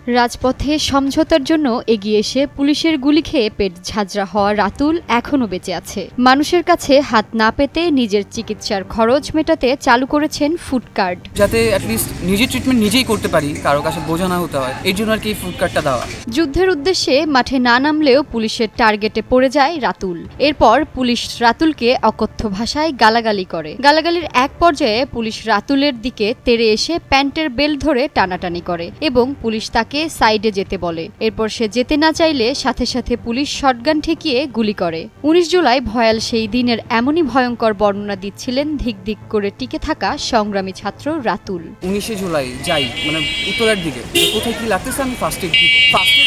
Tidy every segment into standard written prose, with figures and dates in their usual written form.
রাজপথে সমঝোতার জন্য এগিয়ে এসে পুলিশের গুলি খেয়ে পেট ঝাঁঝরা হওয়া রাতুল এখনও বেঁচে আছে। মানুষের কাছে হাত না পেতে নিজের চিকিৎসার খরচ মেটাতে চালু করেছেন ফুড কার্ড, যাতে অ্যাটলিস্ট নিজের ট্রিটমেন্ট নিজেই করতে পারি, কারো কাছে বোঝা না হতে হয়। এই জন্য আর কি ফুড কার্ডটা দেওয়া। যুদ্ধের উদ্দেশ্যে মাঠে না নামলেও পুলিশের টার্গেটে পড়ে যায় রাতুল। এরপর পুলিশ রাতুলকে অকথ্য ভাষায় গালাগালি করে। গালাগালির এক পর্যায়ে পুলিশ রাতুলের দিকে তেড়ে এসে প্যান্টের বেল্ট ধরে টানাটানি করে এবং পুলিশ তাকে সাইডে যেতে বলে। এরপর সে যেতে না চাইলে সাথে সাথে পুলিশ শটগান ঠেকিয়ে গুলি করে। ১৯ জুলাই ভয়াল সেই দিনের এমনই ভয়ঙ্কর বর্ণনা দিচ্ছিলেন ধিক ধিক করে টিকে থাকা সংগ্রামী ছাত্র রাতুল। ১৯ জুলাই যাই মানে উত্তরের দিকে, কোথায় কি লাগতেছে আমি ফার্স্ট এড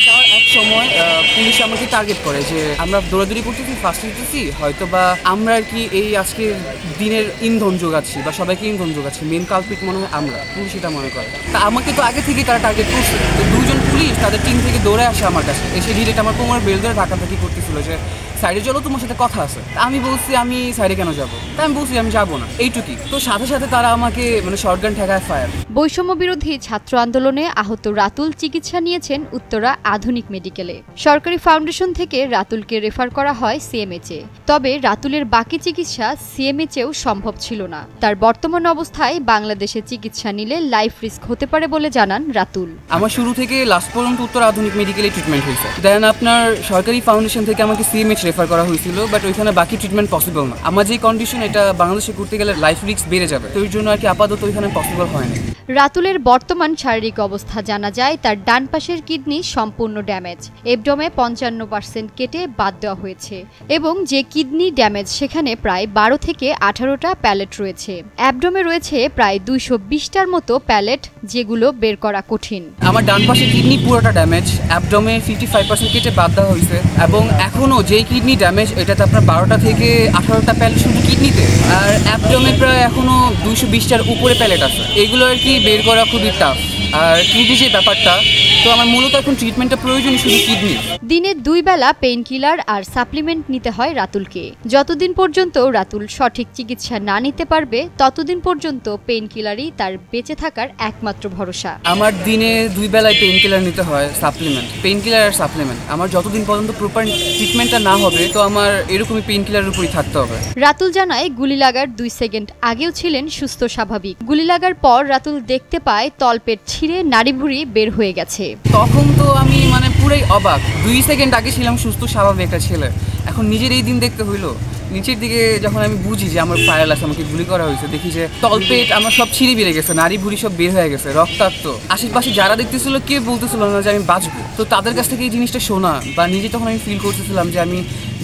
যাওয়ার এক সময় পুলিশ আমাকে টার্গেট করে যে আমরা দৌড়াদৌড়ি করতেছি, ফার্স্ট এড দিচ্ছি, হয়তো বা আমরা আর কি এই আজকের দিনের ইন্ধন যোগাচ্ছি বা সবাইকে ইন্ধন যোগাচ্ছি। মেন কালপিট মনে হয় আমরা, পুলিশ এটা মনে করে। তা আমাকে তো আগে থেকেই তারা টার্গেট করছে। তো দুজন পুলিশ তাদের টিম থেকে দৌড়ে আসে আমার কাছে, এসে ডিরেক্ট আমার কোমর বেল ধরে ধাক্কাধাক্কি করতেছিল যে সাইডে চলো, তোমার সাথে কথা আছে। আমি বলছি আমি সাইডে কেন যাবো, তা আমি বলছি আমি যাবো না, এইটুকুই। তো সাথে সাথে তারা আমাকে মানে শটগান ঠেকায় ফায়ার। বৈষম্য বিরোধী ছাত্র আন্দোলনে আহত রাতুল চিকিৎসা নিয়েছেন উত্তরা আধুনিক মেডিকেলে। সরকারি ফাউন্ডেশন থেকে রাতুলকে রেফার করা হয় সিএমএইচে। তবে রাতুলের বাকি চিকিৎসা সিএমএইচেও সম্ভব ছিল না। তার বর্তমান অবস্থায় বাংলাদেশে চিকিৎসা নিলে লাইফ রিস্ক হতে পারে বলে জানান রাতুল। আমার শুরু থেকে লাস্ট পর্যন্ত উত্তরা আধুনিক মেডিকেলে ট্রিটমেন্ট হয়েছে। দেন আপনার সরকারি ফাউন্ডেশন থেকে আমাকে সিএমএইচ রেফার করা হয়েছিল, বাট ওইখানে বাকি ট্রিটমেন্ট পসিবল না। আমার যে কন্ডিশন, এটা বাংলাদেশে করতে গেলে লাইফ রিস্ক বেড়ে যাবে, তো ওই জন্য আর কি আপাতত ওইখানে পসিবল হয় না। রাতুলের বর্তমান শারীরিক অবস্থা জানা যায় তার ডান পাশের কিডনি সম্পূর্ণ ড্যামেজ। এবডমে ৫৫% কেটে বাদ দেওয়া হয়েছে এবং যে কিডনি ড্যামেজ সেখানে প্রায় ১২ থেকে ১৮টা প্যালেট রয়েছে। অ্যাবডমে রয়েছে প্রায় ২২০টার মতো প্যালেট, যেগুলো বের করা কঠিন। আমার ডান পাশের কিডনি পুরোটা ড্যামেজ, অ্যাবডমে 55% কেটে বাদ দেওয়া হয়েছে এবং এখনও যেই কিডনি ড্যামেজ এটাতে আপনার ১২টা থেকে 18টা প্যালেট শুধু কিডনিতে, আর অ্যাবডমে প্রায় এখনও ২২০টার উপরে প্যালেট আছে। এগুলো আর কি বের করা খুবই টাফ। আর কিডনি যে ব্যাপারটা, তো আমার মূলত এখন ট্রিটমেন্টটা প্রয়োজনই শুধু কিডনি। দিনে ২ বেলা পেইন কিলার আর সাপ্লিমেন্ট নিতে হয় রাতুলকে। যতদিন পর্যন্ত রাতুল সঠিক চিকিৎসা না নিতে পারবে ততদিন পর্যন্ত পেইন কিলারই তার বেঁচে থাকার একমাত্র ভরসা। আমার দিনে ২ বেলায় পেইন কিলার নিতে হয়, সাপ্লিমেন্ট, পেইন কিলার আর সাপ্লিমেন্ট। আমার যতদিন পর্যন্ত প্রপার ট্রিটমেন্টটা না হবে তো আমার এরকমই পেইন কিলারের উপরই থাকতে হবে। রাতুল জানায় গুলি লাগার 2 সেকেন্ড আগেও ছিলেন সুস্থ স্বাভাবিক। গুলি লাগার পর রাতুল দেখতে পায় তলপেট ছিঁড়ে নাড়িভুড়ি বের হয়ে গেছে। তখন তো আমি মানে পুরাই অবাক। 2 সেকেন্ড আগে ছিলাম সুস্থ স্বাভাবিক একটা ছেলে, এখন নিজের এই দিন দেখতে হইলো। নিচের দিকে যখন আমি বুঝি যে আমার ফায়ার আছে, আমাকে গুলি করা হয়েছে, দেখি যে তলপেট আমার সব ছিঁড়ে বেড়ে গেছে, নাড়ি ভুড়ি সব বের হয়ে গেছে, রক্তাক্ত। আশেপাশে যারা দেখতেছিল কেউ বলতেছিল না যে আমি বাঁচবো। তো তাদের কাছ থেকে এই জিনিসটা শোনা বা নিজে তখন আমি ফিল করতেছিলাম যে আমি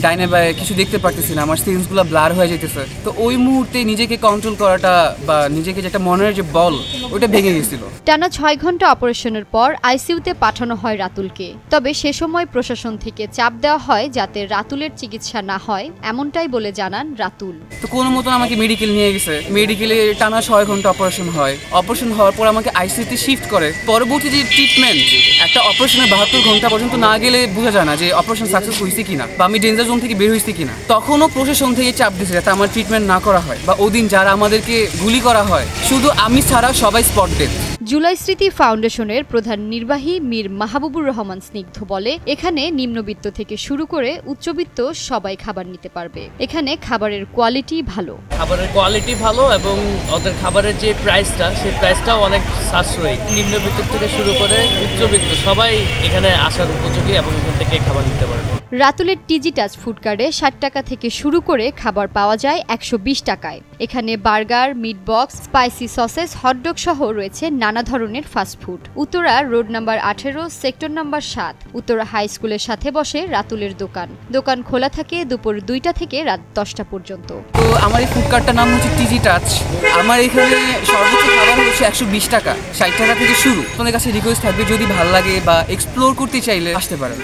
ডাইনে বায়ে কিছু দেখতে পারতেছি না, আমার সেন্সগুলো ব্লার হয়ে যেতেছে। তো ওই মুহূর্তে নিজেকে কন্ট্রোল করাটা বা নিজেকে যেটা মনের যে বল, ওটা ভেঙে গেছিল। টানা ৬ ঘন্টা অপারেশনের পর আইসিইউতে পাঠানো হয় রাতুলকে। তবে সে সময় প্রশাসন থেকে চাপ দেওয়া হয় যাতে রাতুলের চিকিৎসা না হয়, এমনটাই বলে জানান রাতুল। তো কোনো মতন আমাকে মেডিকেল নিয়ে গেছে। মেডিকেলে টানা ৬ ঘন্টা অপারেশন হয়। অপারেশন হওয়ার পর আমাকে আইসিইউতে শিফট করে। পরবর্তী যে ট্রিটমেন্ট, একটা অপারেশনের ৭২ ঘন্টা পর্যন্ত না গেলে বোঝা যায় না যে অপারেশন সাকসেস হয়েছে কিনা বা আমি ডেঞ্জার জোন থেকে বের হয়েছে কিনা। তখনও প্রশাসন থেকে চাপ দিয়েছে যাতে আমার ট্রিটমেন্ট না করা হয়, বা ওদিন যারা আমাদেরকে গুলি করা হয় শুধু আমি ছাড়া সবাই স্পট ডেথ। জুলাই স্মৃতি ফাউন্ডেশনের প্রধান নির্বাহী মীর মাহবুবুর রহমান স্নিগ্ধ বলে, এখানে নিম্নবিত্ত থেকে শুরু করে উচ্চবিত্ত সবাই খাবার নিতে পারবে। এখানে খাবারের কোয়ালিটি ভালো, এবং ওদের খাবারের যে প্রাইসটা, সেই প্রাইসটাও অনেক সাশ্রয়ী। নিম্নবিত্ত থেকে শুরু করে উচ্চবিত্ত সবাই এখানে আসার উপযোগী এবং এখান থেকে খাবার নিতে পারবে। রাতুলের টিজি টাচ ফুড কার্ডে ৬০ টাকা থেকে শুরু করে খাবার পাওয়া যায় ১২০ টাকায়। এখানে burger, meat box, spicy sausage, hot dog সহ রয়েছে নানা ধরনের fast food. Uttara road number ১৮, sector number ৭, Uttara high স্কুলের সাথে বসে রাতুলের দোকান। দোকান খোলা থাকে দুপুর ২টা থেকে রাত ১০টা পর্যন্ত। তো আমার এই ফুড কার্ডটার নাম হচ্ছে টিজি টাচ। আমার এখানে সর্বোচ্চ খাবার হচ্ছে ১২০ টাকা, ৬০ টাকা থেকে শুরু। তোমাদের কাছে রিকোয়েস্ট থাকবে যদি ভালো লাগে বা এক্সপ্লোর করতে চাইলে আসতে পারেন।